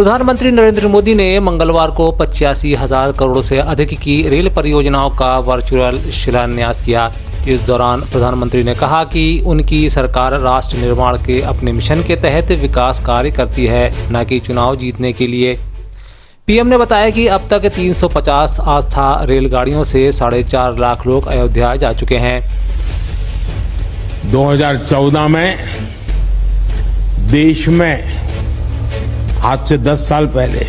प्रधानमंत्री नरेंद्र मोदी ने मंगलवार को 85,000 करोड़ से अधिक की रेल परियोजनाओं का वर्चुअल शिलान्यास किया। इस दौरान प्रधानमंत्री ने कहा कि उनकी सरकार राष्ट्र निर्माण के अपने मिशन के तहत विकास कार्य करती है, न कि चुनाव जीतने के लिए। पीएम ने बताया कि अब तक 350 आस्था रेलगाड़ियों से 4.5 लाख लोग अयोध्या जा चुके हैं। 2014 में देश में आज से 10 साल पहले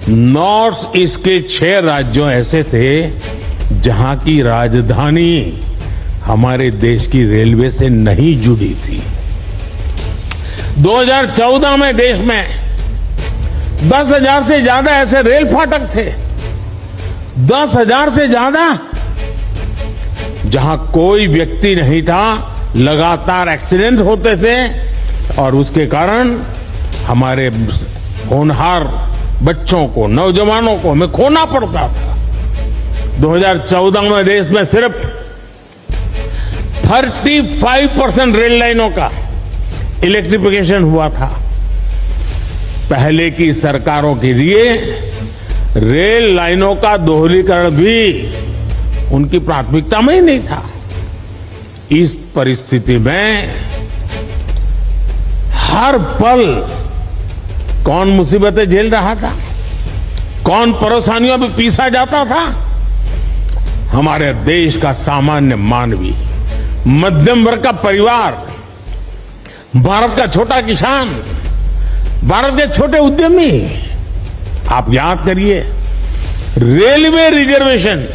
नॉर्थ ईस्ट के 6 राज्यों ऐसे थे जहां की राजधानी हमारे देश की रेलवे से नहीं जुड़ी थी। 2014 में देश में 10,000 से ज्यादा ऐसे रेल फाटक थे, 10,000 से ज्यादा, जहां कोई व्यक्ति नहीं था, लगातार एक्सीडेंट होते थे और उसके कारण हमारे होनहार बच्चों को, नौजवानों को हमें खोना पड़ता था। 2014 में देश में सिर्फ 35% रेल लाइनों का इलेक्ट्रिफिकेशन हुआ था। पहले की सरकारों के लिए रेल लाइनों का दोहरीकरण भी उनकी प्राथमिकता में ही नहीं था। इस परिस्थिति में हर पल कौन मुसीबतें झेल रहा था, कौन परेशानियों में पीसा जाता था? हमारे देश का सामान्य मानवी, मध्यम वर्ग का परिवार, भारत का छोटा किसान, भारत के छोटे उद्यमी। आप याद करिए, रेलवे रिजर्वेशन,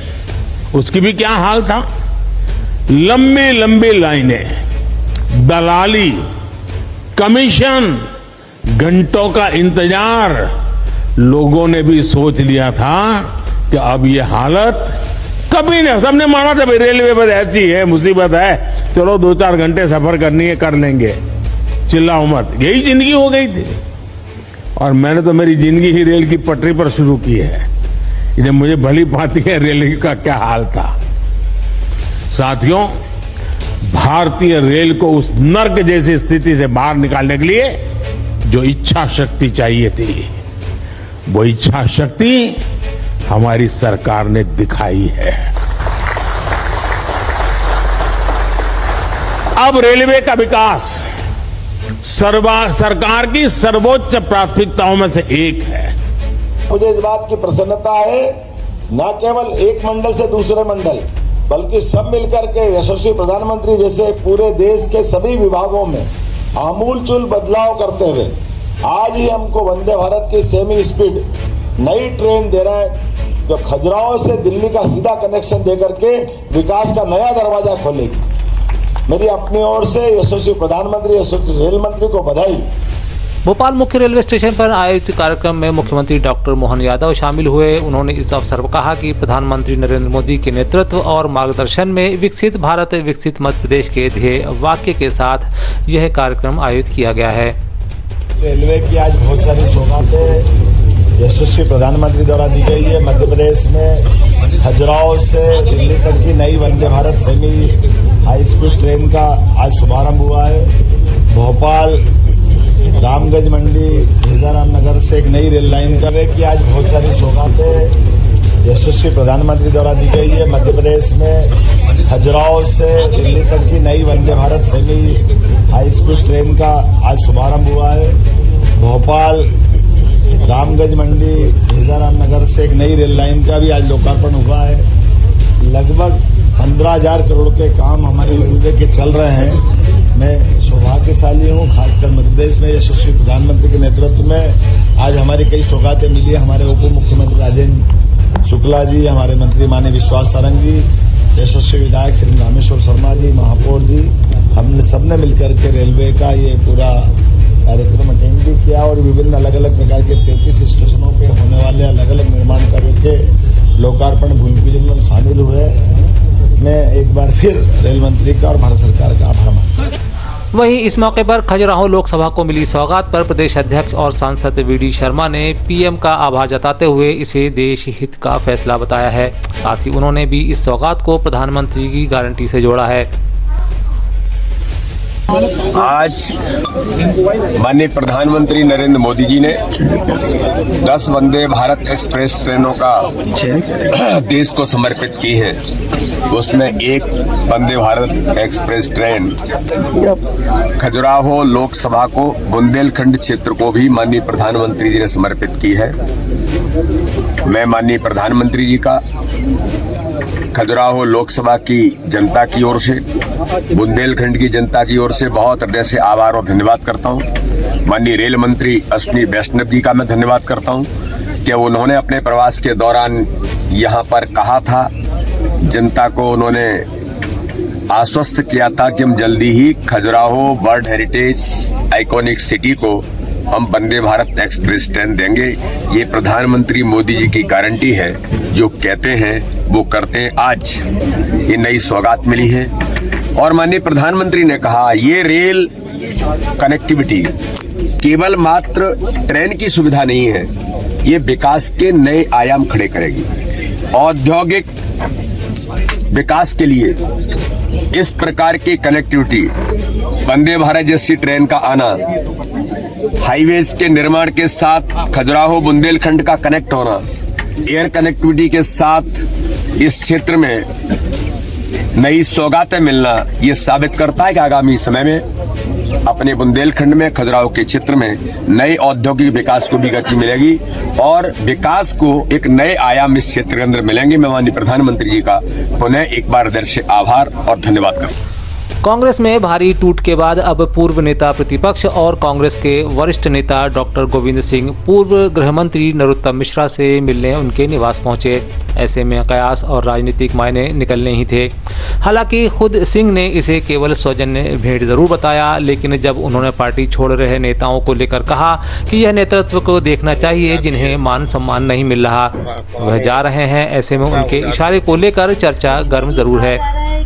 उसकी भी क्या हाल था। लंबी लंबी लाइनें, दलाली, कमीशन, घंटों का इंतजार। लोगों ने भी सोच लिया था कि अब ये हालत कभी नहीं। सबने माना था भाई रेलवे बस ऐसी है, मुसीबत है, चलो 2-4 घंटे सफर करनी है, कर लेंगे, चिल्लाओ मत। यही जिंदगी हो गई थी। और मैंने तो मेरी जिंदगी ही रेल की पटरी पर शुरू की है, इसलिए मुझे भली भांति है रेल का क्या हाल था। साथियों, भारतीय रेल को उस नर्क जैसी स्थिति से बाहर निकालने के लिए जो इच्छा शक्ति चाहिए थी, वो इच्छा शक्ति हमारी सरकार ने दिखाई है। अब रेलवे का विकास सरकार की सर्वोच्च प्राथमिकताओं में से एक है। मुझे इस बात की प्रसन्नता है, न केवल एक मंडल से दूसरे मंडल, बल्कि सब मिलकर के यशस्वी प्रधानमंत्री जैसे पूरे देश के सभी विभागों में आमूलचूल बदलाव करते हुए आज ही हमको वंदे भारत की सेमी स्पीड नई ट्रेन दे रहे हैं, जो खजुराहो से दिल्ली का सीधा कनेक्शन देकर के विकास का नया दरवाजा खोलेगी। मेरी अपनी ओर से यशस्वी प्रधानमंत्री, यशस्वी रेल मंत्री को बधाई। भोपाल मुख्य रेलवे स्टेशन पर आयोजित कार्यक्रम में मुख्यमंत्री डॉक्टर मोहन यादव शामिल हुए। उन्होंने इस अवसर पर कहा कि प्रधानमंत्री नरेंद्र मोदी के नेतृत्व और मार्गदर्शन में विकसित भारत, विकसित मध्य प्रदेश के ध्येय वाक्य के साथ यह कार्यक्रम आयोजित किया गया है। रेलवे की आज बहुत सारी सौगातें यशस्वी प्रधानमंत्री द्वारा दी गई है। मध्य प्रदेश में खजुराहो से दिल्ली तक की नई Vande Bharat semi high speed train का आज शुभारंभ हुआ है। भोपाल रामगंज मंडी सीताराम नगर से एक नई रेल लाइन का की आज बहुत सारी सौगातें यशस्वी प्रधानमंत्री द्वारा दी गई है। मध्य प्रदेश में खजुराहो से दिल्ली तक की नई Vande Bharat semi high speed train का आज शुभारंभ हुआ है। भोपाल रामगंज मंडी सीताराम नगर से एक नई रेल लाइन का भी आज लोकार्पण हुआ है। लगभग 15,000 करोड़ के काम हमारे रेलवे के चल रहे हैं। मैं सौभाग्यशाली हूं, खासकर मध्य प्रदेश में यशस्वी प्रधानमंत्री के नेतृत्व में आज हमारी कई सौगातें मिली है। हमारे उप मुख्यमंत्री राजेंद्र शुक्ला जी, हमारे मंत्री माननीय विश्वास सारंग जी, यशस्वी विधायक श्री रामेश्वर शर्मा जी, महापौर जी, हमने सबने मिलकर के रेलवे का ये पूरा कार्यक्रम अटेंड भी किया और विभिन्न अलग अलग प्रकार के 33 स्टेशनों पे होने वाले अलग अलग निर्माण कार्यों के लोकार्पण भूमि पूजन में शामिल हुए। मैं एक बार फिर रेल मंत्री का और भारत सरकार का आभार मानता हूं। वहीं इस मौके पर खजुराहो लोकसभा को मिली सौगात पर प्रदेश अध्यक्ष और सांसद वीडी शर्मा ने पीएम का आभार जताते हुए इसे देश हित का फैसला बताया है। साथ ही उन्होंने भी इस सौगात को प्रधानमंत्री की गारंटी से जोड़ा है। आज माननीय प्रधानमंत्री नरेंद्र मोदी जी ने 10 वंदे भारत एक्सप्रेस ट्रेनों का देश को समर्पित की है। उसमें एक वंदे भारत एक्सप्रेस ट्रेन खजुराहो लोकसभा को बुंदेलखंड क्षेत्र को भी माननीय प्रधानमंत्री जी ने समर्पित की है। मैं माननीय प्रधानमंत्री जी का खजुराहो लोकसभा की जनता की ओर से, बुंदेलखंड की जनता की ओर से बहुत हृदय से आभार और धन्यवाद करता हूं। माननीय रेल मंत्री अश्विनी वैष्णव जी का मैं धन्यवाद करता हूं कि उन्होंने अपने प्रवास के दौरान यहां पर कहा था, जनता को उन्होंने आश्वस्त किया था कि हम जल्दी ही Khajuraho world heritage iconic city को हम वंदे भारत एक्सप्रेस ट्रेन देंगे। ये प्रधानमंत्री मोदी जी की गारंटी है, जो कहते हैं वो करते हैं। आज ये नई सौगात मिली है और माननीय प्रधानमंत्री ने कहा ये रेल कनेक्टिविटी केवल मात्र ट्रेन की सुविधा नहीं है, ये विकास के नए आयाम खड़े करेगी। औद्योगिक विकास के लिए इस प्रकार की कनेक्टिविटी, वंदे भारत जैसी ट्रेन का आना, हाईवेज के निर्माण के साथ खजुराहो बुंदेलखंड का कनेक्ट होना, एयर कनेक्टिविटी के साथ इस क्षेत्र में नई सौगातें मिलना, ये साबित करता है कि आगामी समय में अपने बुंदेलखंड में, खजुराहो के क्षेत्र में नए औद्योगिक विकास को भी गति मिलेगी और विकास को एक नए आयाम इस क्षेत्र के अंदर मिलेंगे। मैं माननीय प्रधानमंत्री जी का पुनः एक बार हृदय से आभार और धन्यवाद करता हूं। कांग्रेस में भारी टूट के बाद अब पूर्व नेता प्रतिपक्ष और कांग्रेस के वरिष्ठ नेता डॉक्टर गोविंद सिंह पूर्व गृह मंत्री नरोत्तम मिश्रा से मिलने उनके निवास पहुंचे। ऐसे में कयास और राजनीतिक मायने निकलने ही थे। हालांकि खुद सिंह ने इसे केवल सौजन्य भेंट जरूर बताया, लेकिन जब उन्होंने पार्टी छोड़ रहे नेताओं को लेकर कहा कि यह नेतृत्व को देखना चाहिए जिन्हें मान सम्मान नहीं मिल रहा, वह जा रहे हैं, ऐसे में उनके इशारे को लेकर चर्चा गर्म जरूर है।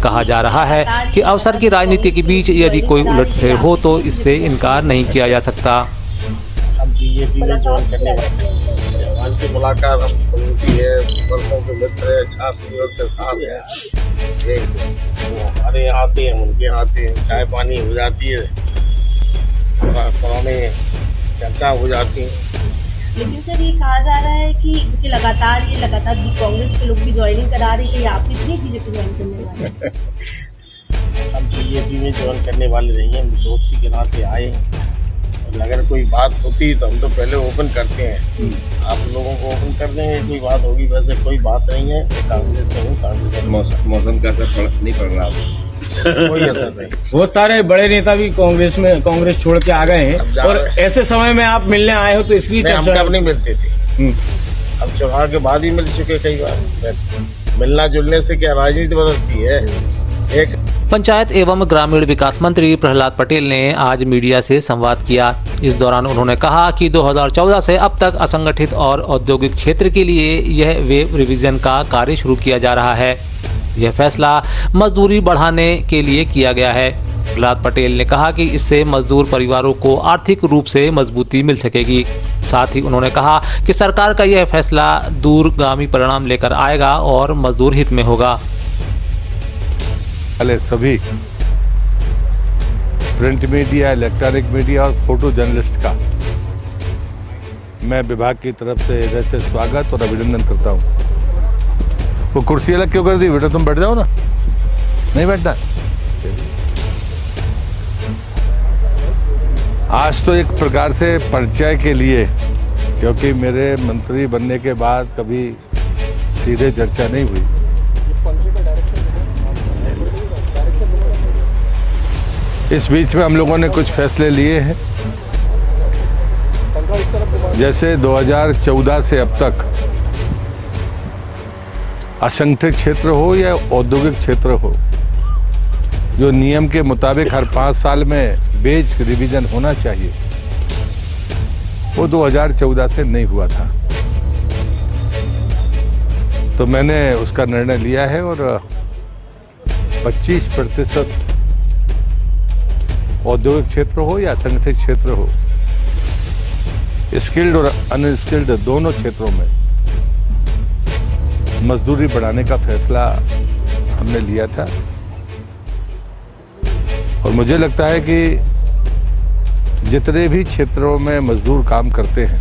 कहा जा रहा है कि अवसर की राजनीति के बीच यदि कोई उलटफेर हो तो इससे इनकार नहीं किया जा सकता। अब बीजेपी में ज्वाइन करने वाले की मुलाकात हम पड़ोसी है, वर्षों के मित्र है, छात्र से साथ है, हमारे आते हैं, उनके आते हैं, चाय पानी हो जाती है, पुराने चर्चा हो जाती है। लेकिन सर ये कहा जा रहा है कि लगातार भी कांग्रेस के लोग भी ज्वाइनिंग करा रहे हैं, आप कितनी बीजेपी ज्वाइन करने वाले? हम बीजेपी में ज्वाइन करने वाले नहीं हैं, दोस्ती के नाते आए हैं। और अगर कोई बात होती है तो हम तो पहले ओपन करते हैं, आप लोगों को ओपन कर देंगे। कोई बात होगी, वैसे कोई बात नहीं है। कांग्रेस में हूँ, कांग्रेस मौसम का असर नहीं पड़ रहा, कोई असर नहीं। बहुत सारे बड़े नेता भी कांग्रेस छोड़ के आ गए हैं और ऐसे समय में आप मिलने आए हो तो इसलिए हम कब नहीं मिलते थे, अब चुनाव के बाद ही मिल चुके कई बार। मिलना जुलने से क्या राजनीति बदलती है? एक पंचायत एवं ग्रामीण विकास मंत्री प्रहलाद पटेल ने आज मीडिया से संवाद किया। इस दौरान उन्होंने कहा कि 2014 से अब तक असंगठित और औद्योगिक क्षेत्र के लिए यह वेब रिवीजन का कार्य शुरू किया जा रहा है। यह फैसला मजदूरी बढ़ाने के लिए किया गया है। प्रहलाद पटेल ने कहा कि इससे मजदूर परिवारों को आर्थिक रूप से मजबूती मिल सकेगी। साथ ही उन्होंने कहा कि सरकार का यह फैसला दूरगामी परिणाम लेकर आएगा और मजदूर हित में होगा। सभी प्रिंट मीडिया, इलेक्ट्रॉनिक मीडिया और फोटो जर्नलिस्ट का मैं विभाग की तरफ से हृदय से स्वागत और अभिनंदन करता हूं। वो कुर्सी अलग क्यों कर दी बेटा? तुम बैठ जाओ ना, नहीं बैठना। आज तो एक प्रकार से परिचय के लिए, क्योंकि मेरे मंत्री बनने के बाद कभी सीधे चर्चा नहीं हुई। इस बीच में हम लोगों ने कुछ फैसले लिए हैं, जैसे 2014 से अब तक असंगठित क्षेत्र हो या औद्योगिक क्षेत्र हो, जो नियम के मुताबिक हर 5 साल में बेज रिवीजन होना चाहिए, वो 2014 से नहीं हुआ था। तो मैंने उसका निर्णय लिया है और 25% औद्योगिक क्षेत्र हो या असंगठित क्षेत्र हो, स्किल्ड और अनस्किल्ड दोनों क्षेत्रों में मजदूरी बढ़ाने का फैसला हमने लिया था। और मुझे लगता है कि जितने भी क्षेत्रों में मजदूर काम करते हैं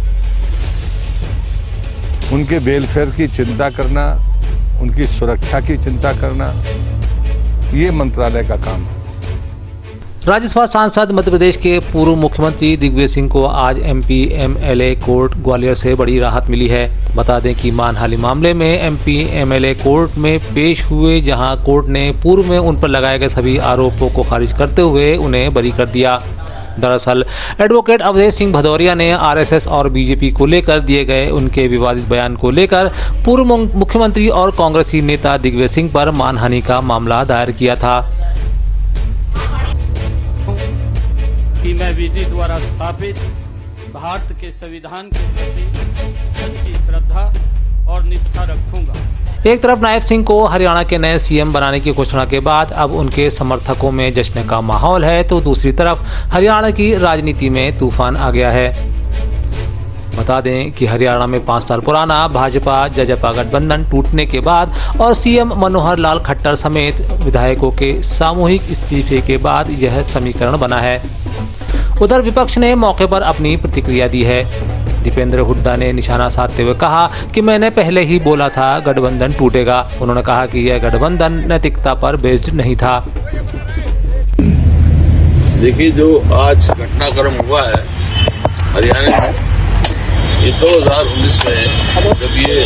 उनके वेलफेयर की चिंता करना, उनकी सुरक्षा की चिंता करना, ये मंत्रालय का काम है। राज्यसभा सांसद मध्य प्रदेश के पूर्व मुख्यमंत्री दिग्विजय सिंह को आज एमपी एमएलए कोर्ट ग्वालियर से बड़ी राहत मिली है। बता दें कि मानहानि मामले में एमपी एमएलए कोर्ट में पेश हुए, जहां कोर्ट ने पूर्व में उन पर लगाए गए सभी आरोपों को खारिज करते हुए उन्हें बरी कर दिया। दरअसल एडवोकेट अवधेश सिंह भदौरिया ने आरएसएस और बीजेपी को लेकर दिए गए उनके विवादित बयान को लेकर पूर्व मुख्यमंत्री और कांग्रेसी नेता दिग्विजय सिंह पर मानहानि का मामला दायर किया था। कि मैं विधि द्वारा स्थापित भारत के संविधान के प्रति सच्ची श्रद्धा और निष्ठा रखूंगा। एक तरफ नायब सिंह को हरियाणा के नए सीएम बनाने की घोषणा के बाद अब उनके समर्थकों में जश्न का माहौल है, तो दूसरी तरफ हरियाणा की राजनीति में तूफान आ गया है। बता दें कि हरियाणा में 5 साल पुराना भाजपा जजपा गठबंधन टूटने के बाद और सीएम मनोहर लाल खट्टर समेत विधायकों के सामूहिक इस्तीफे के बाद यह समीकरण बना है। उधर विपक्ष ने मौके पर अपनी प्रतिक्रिया दी है। दीपेंद्र हुड्डा ने निशाना साधते हुए कहा कि मैंने पहले ही बोला था गठबंधन टूटेगा। उन्होंने कहा कि यह गठबंधन नैतिकता पर बेस्ड नहीं था। देखिए, जो आज घटनाक्रम हुआ है हरियाणा में, ये 2019 में जब ये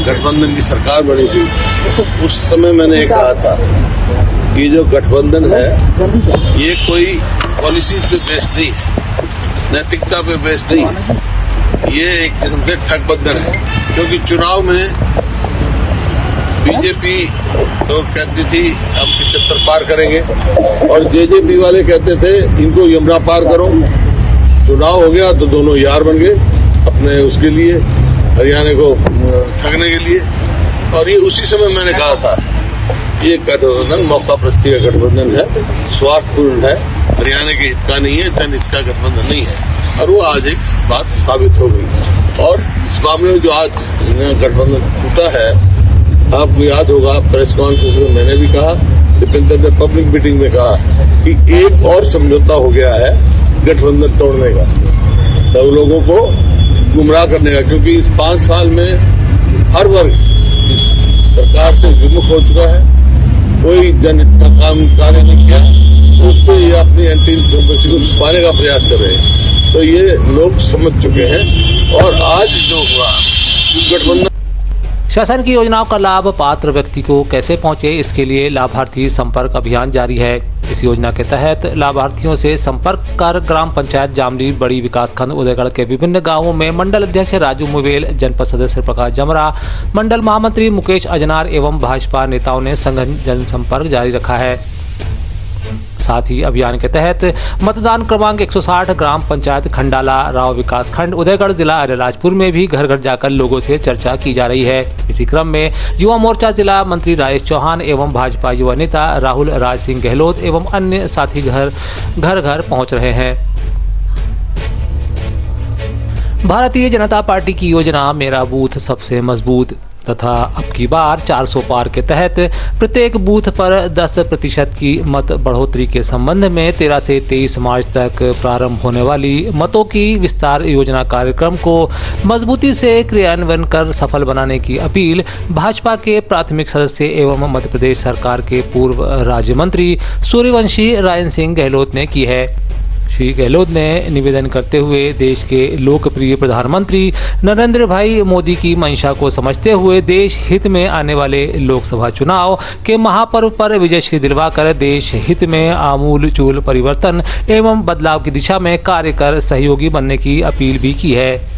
गठबंधन की सरकार बनी थी, उस समय मैंने ये कहा था कि जो गठबंधन है ये कोई पॉलिसी पे बेस्ड नहीं है, नैतिकता पे बेस्ड नहीं है, ये एक किस्म से ठगबंधन है। क्योंकि चुनाव में बीजेपी तो कहती थी हम 75 पार करेंगे और जेजेपी वाले कहते थे इनको यमुना पार करो। चुनाव हो गया तो दोनों यार बन गए अपने उसके लिए, हरियाणा को ठगने के लिए। और ये उसी समय मैंने कहा था ये गठबंधन मौका प्रस्ती का गठबंधन है, स्वार्थपूर्ण है, हरियाणा के हित का नहीं है, जनहित का गठबंधन नहीं है। और वो आज एक बात साबित हो गई। और इस मामले में जो आज गठबंधन टूटा है, आपको याद होगा प्रेस कॉन्फ्रेंस में मैंने भी कहा, दीपेंद्र ने पब्लिक मीटिंग में कहा कि एक और समझौता हो गया है गठबंधन तोड़ने का, सब लोगों को गुमराह करने का। क्योंकि इस 5 साल में हर वर्ग इस सरकार से विमुख हो चुका है, कोई जनहित का काम कार्य नहीं किया, तो उस पर ये अपनी एंटी इनकम्बेंसी को छुपाने का प्रयास कर रहे हैं। तो ये लोग समझ चुके हैं। और आज जो हुआ गठबंधन, शासन की योजनाओं का लाभ पात्र व्यक्ति को कैसे पहुंचे, इसके लिए लाभार्थी संपर्क अभियान जारी है। इस योजना के तहत लाभार्थियों से संपर्क कर ग्राम पंचायत जामली, बड़ी विकासखंड उदयगढ़ के विभिन्न गांवों में मंडल अध्यक्ष राजू मुवेल, जनपद सदस्य प्रकाश जमरा, मंडल महामंत्री मुकेश अजनार एवं भाजपा नेताओं ने सघन जनसंपर्क जारी रखा है। साथ ही अभियान के तहत मतदान क्रमांक 160 ग्राम पंचायत खंडाला राव विकासखंड उदयगढ़ जिला अलीराजपुर में भी घर घर जाकर लोगों से चर्चा की जा रही है। इसी क्रम में युवा मोर्चा जिला मंत्री राजेश चौहान एवं भाजपा युवा नेता राहुल राज सिंह गहलोत एवं अन्य साथी घर घर पहुंच रहे हैं। भारतीय जनता पार्टी की योजना मेरा बूथ सबसे मजबूत तथा अब की बार 400 पार के तहत प्रत्येक बूथ पर 10% की मत बढ़ोतरी के संबंध में 13 से 23 मार्च तक प्रारंभ होने वाली मतों की विस्तार योजना कार्यक्रम को मजबूती से क्रियान्वयन कर सफल बनाने की अपील भाजपा के प्राथमिक सदस्य एवं मध्य प्रदेश सरकार के पूर्व राज्य मंत्री सूर्यवंशी रायन सिंह गहलोत ने की है। श्री गहलोत ने निवेदन करते हुए देश के लोकप्रिय प्रधानमंत्री नरेंद्र भाई मोदी की मंशा को समझते हुए देश हित में आने वाले लोकसभा चुनाव के महापर्व पर विजयश्री दिलवाकर देश हित में आमूल चूल परिवर्तन एवं बदलाव की दिशा में कार्य कर सहयोगी बनने की अपील भी की है।